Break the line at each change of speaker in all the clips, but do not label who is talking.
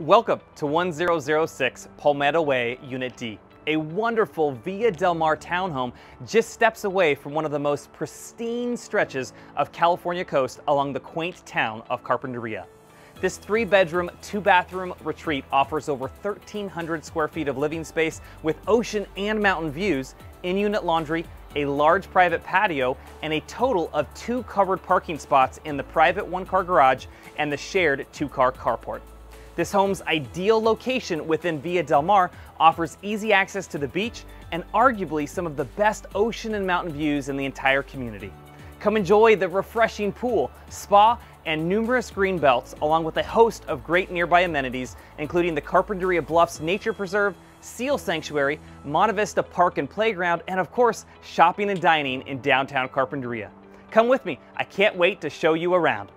Welcome to 1006 Palmetto Way, Unit D, a wonderful Via Del Mar townhome just steps away from one of the most pristine stretches of California coast along the quaint town of Carpinteria. This 3-bedroom, 2-bathroom retreat offers over 1,300 square feet of living space with ocean and mountain views, in-unit laundry, a large private patio, and a total of 2 covered parking spots in the private 1-car garage and the shared 2-car carport. This home's ideal location within Via Del Mar offers easy access to the beach and arguably some of the best ocean and mountain views in the entire community. Come enjoy the refreshing pool, spa, and numerous green belts, along with a host of great nearby amenities, including the Carpinteria Bluffs Nature Preserve, Seal Sanctuary, Monte Vista Park and Playground, and of course, shopping and dining in downtown Carpinteria. Come with me, I can't wait to show you around.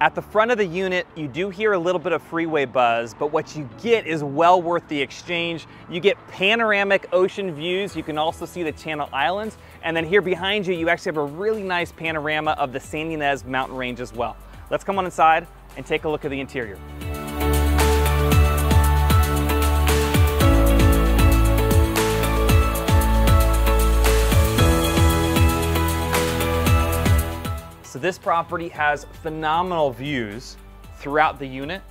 At the front of the unit, you do hear a little bit of freeway buzz, but what you get is well worth the exchange. You get panoramic ocean views. You can also see the Channel Islands. And then here behind you, you actually have a really nice panorama of the San Ynez mountain range as well. Let's come on inside and take a look at the interior. So this property has phenomenal views throughout the unit.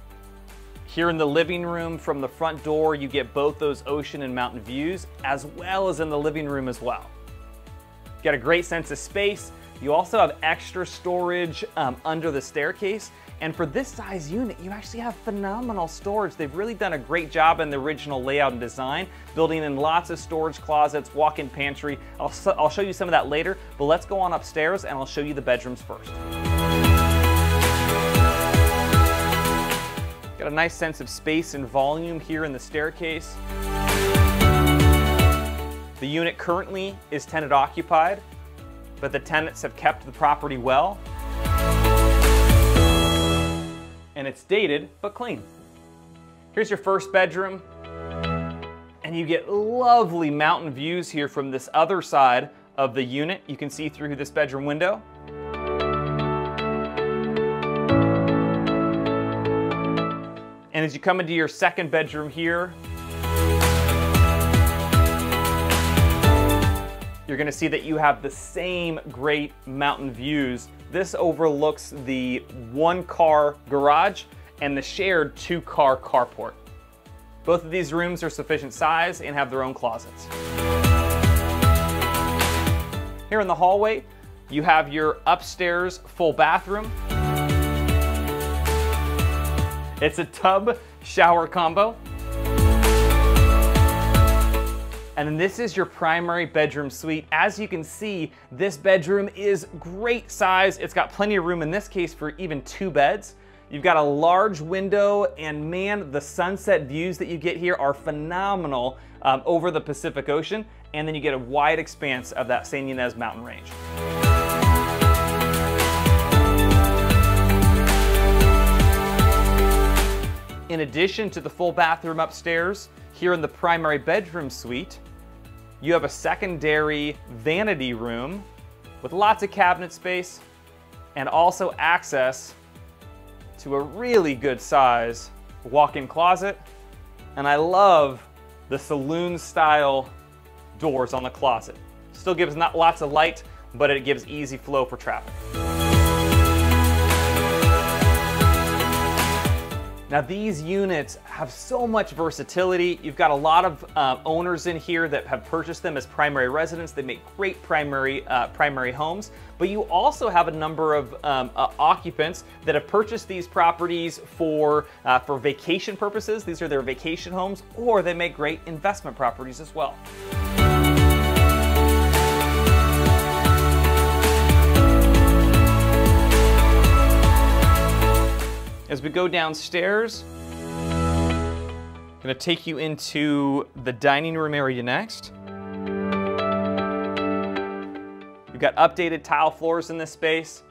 Here in the living room, from the front door, you get both those ocean and mountain views, as well as in the living room as well. You got a great sense of space. You also have extra storage under the staircase. And for this size unit, you actually have phenomenal storage. They've really done a great job in the original layout and design, building in lots of storage closets, walk-in pantry. I'll show you some of that later, but let's go on upstairs and I'll show you the bedrooms first. Got a nice sense of space and volume here in the staircase. The unit currently is tenant occupied, but the tenants have kept the property well. And it's dated, but clean. Here's your first bedroom. And you get lovely mountain views here from this other side of the unit. You can see through this bedroom window. And as you come into your second bedroom here, you're gonna see that you have the same great mountain views. This overlooks the 1-car garage and the shared 2-car carport. Both of these rooms are sufficient size and have their own closets. Here in the hallway, you have your upstairs full bathroom. It's a tub shower combo. And then this is your primary bedroom suite. As you can see, this bedroom is great size. It's got plenty of room in this case for even 2 beds. You've got a large window, and man, the sunset views that you get here are phenomenal over the Pacific Ocean. And then you get a wide expanse of that San Ynez mountain range. In addition to the full bathroom upstairs, here in the primary bedroom suite, you have a secondary vanity room with lots of cabinet space and also access to a really good size walk-in closet. And I love the saloon style doors on the closet. Still gives not lots of light, but it gives easy flow for traffic. Now these units have so much versatility. You've got a lot of owners in here that have purchased them as primary residents. They make great primary homes, but you also have a number of occupants that have purchased these properties for vacation purposes. These are their vacation homes, or they make great investment properties as well. As we go downstairs, I'm going to take you into the dining room area next. You've got updated tile floors in this space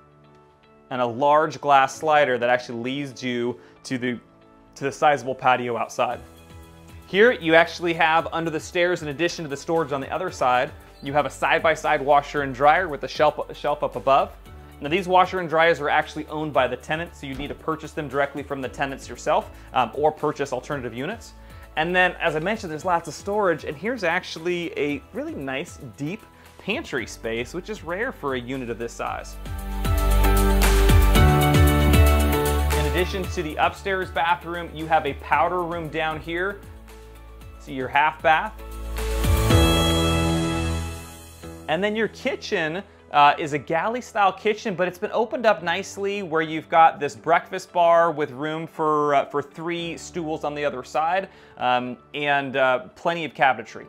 and a large glass slider that actually leads you to the sizable patio outside. Here you actually have under the stairs, in addition to the storage on the other side, you have a side-by-side washer and dryer with a shelf up above. Now these washer and dryers are actually owned by the tenant, so you need to purchase them directly from the tenants yourself or purchase alternative units. And then, as I mentioned, there's lots of storage, and here's actually a really nice, deep pantry space, which is rare for a unit of this size. In addition to the upstairs bathroom, you have a powder room down here. See your half bath. And then your kitchen is a galley style kitchen, but it's been opened up nicely where you've got this breakfast bar with room for 3 stools on the other side and plenty of cabinetry.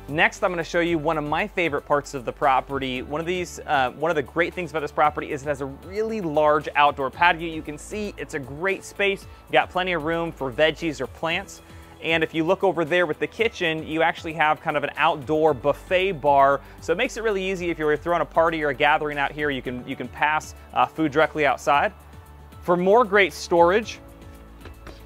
Next, I'm going to show you one of my favorite parts of the property. One of the great things about this property is it has a really large outdoor patio. You can see it's a great space. You got plenty of room for veggies or plants. And if you look over there with the kitchen, you actually have kind of an outdoor buffet bar. So it makes it really easy if you're throwing a party or a gathering out here, you can pass food directly outside. For more great storage,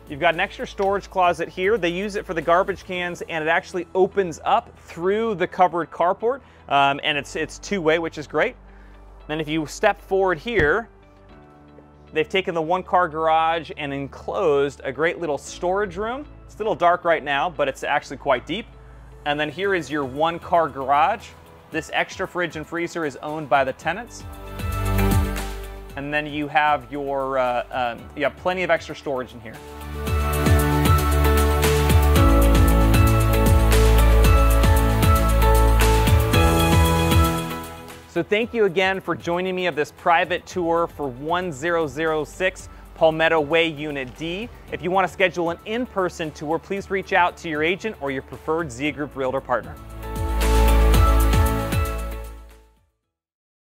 you've got an extra storage closet here. They use it for the garbage cans, and it actually opens up through the covered carport, and it's two-way, which is great. Then if you step forward here, they've taken the 1-car garage and enclosed a great little storage room. It's a little dark right now, but it's actually quite deep. And then here is your 1-car garage. This extra fridge and freezer is owned by the tenants. And then you have your you have plenty of extra storage in here. So thank you again for joining me of this private tour for 1006 Palmetto Way Unit D. If you want to schedule an in-person tour, please reach out to your agent or your preferred Z Group Realtor partner.